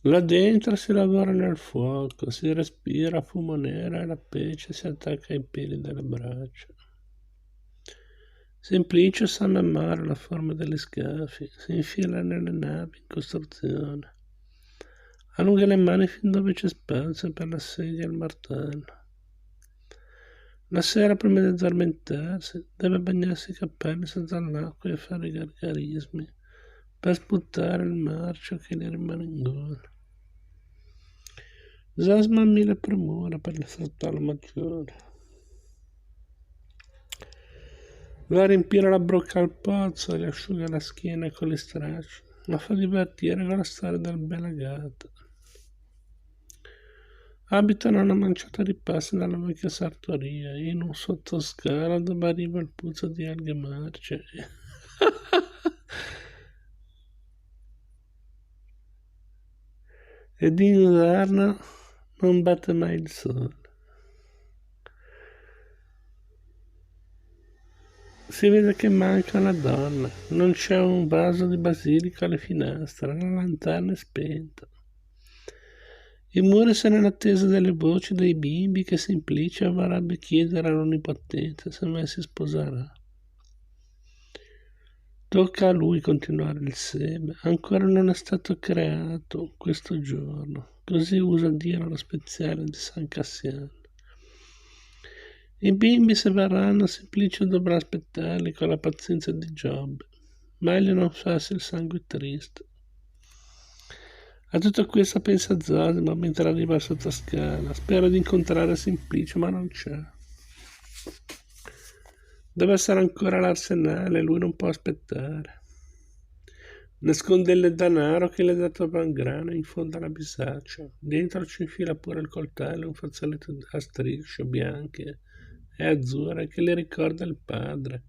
Là dentro si lavora nel fuoco, si respira fumo nero e la pece si attacca ai peli delle braccia. Simplicio sa memare la forma degli scafi, si infila nelle navi in costruzione. Allunga le mani fin dove c'è spazio per la sedia e il martello. La sera, prima di addormentarsi, deve bagnarsi i capelli senza l'acqua e fare i gargarismi per sputare il marcio che gli rimane in gola. Zasma ha mille premure per il fratello maggiore. Va a riempire la brocca al pozzo e gli asciuga la schiena con gli stracci. La fa divertire con la storia del Belagato. Abitano a una manciata di passi dalla vecchia sartoria, in un sottoscala dove arriva il puzzo di alghe marce. Ed in inverno non batte mai il sole. Si vede che manca una donna, non c'è un vaso di basilico alle finestre, la lanterna è spenta. I muri sono in attesa delle voci dei bimbi che Simplicio vorrebbe chiedere all'Onnipotente se mai si sposerà. Tocca a lui continuare il seme, ancora non è stato creato questo giorno, così usa dire lo speziale di San Cassiano. I bimbi se verranno Simplicio dovrà aspettarli con la pazienza di Giobbe, meglio non farsi il sangue triste. A tutto questo pensa Zosima mentre arriva al sottoscala, spera di incontrare Simplicio ma non c'è. Deve essere ancora all'arsenale, lui non può aspettare. Nasconde il denaro che le ha dato Vangrana in fondo alla bisaccia. Dentro ci infila pure il coltello e un fazzoletto a strisce bianche e azzurre che le ricorda il padre.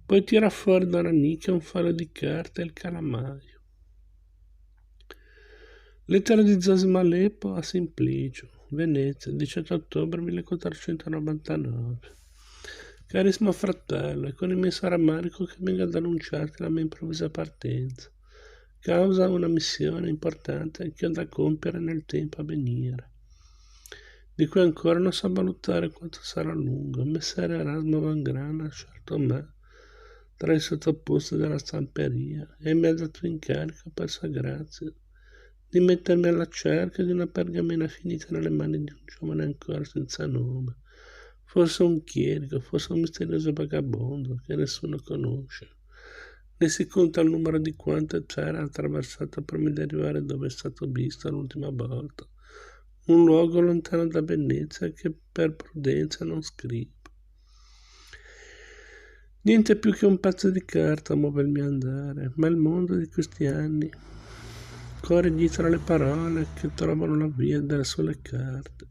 Poi tira fuori da una nicchia un foglio di carta e il calamaio. Lettera di Zosima Aleppo a Simplicio, Venezia, 18 ottobre 1499. Carissimo fratello, è con immenso rammarico che vengo ad annunciarti la mia improvvisa partenza, causa una missione importante che ho da compiere nel tempo a venire, di cui ancora non so valutare quanto sarà lungo. Messer Erasmo Vangrana ha scelto me tra i sottoposti della stamperia e mi ha dato incarico per sua grazia di mettermi alla cerca di una pergamena finita nelle mani di un giovane ancora senza nome, forse un chierico, forse un misterioso vagabondo che nessuno conosce, né si conta il numero di quante c'era attraversato prima di arrivare dove è stato visto l'ultima volta, un luogo lontano da Venezia che per prudenza non scrivo. Niente più che un pezzo di carta muove il mio andare, ma il mondo di questi anni corre dietro alle parole che trovano la vita sulle carte,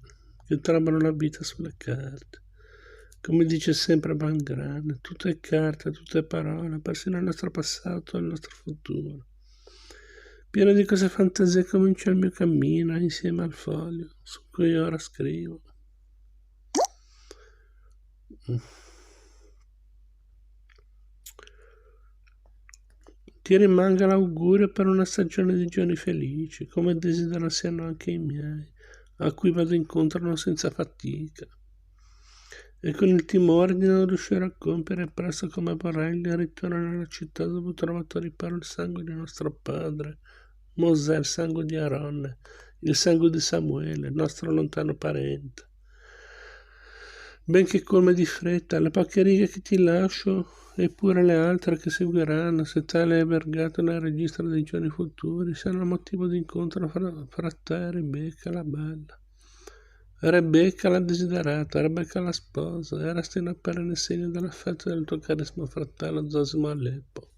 Come dice sempre Vangrana, tutto è carta, tutto è parola, persino il nostro passato e il nostro futuro. Pieno di queste fantasie comincia il mio cammino insieme al foglio su cui ora scrivo. Ti rimanga l'augurio per una stagione di giorni felici, come desidero siano anche i miei, a cui vado incontro non senza fatica, e con il timore di non riuscire a compiere presto come vorrei il ritorno nella città dove ho trovato riparo il sangue di nostro padre, Mosè, il sangue di Aronne, il sangue di Samuele, nostro lontano parente. Benché colme di fretta, le poche righe che ti lascio e pure le altre che seguiranno, se tale è vergato nel registro dei giorni futuri, saranno motivo di incontro fra te e Rebecca la bella. Rebecca la desiderata, Rebecca la sposa, e restino perenne segno dell'affetto del tuo carissimo fratello Zosimo Aleppo.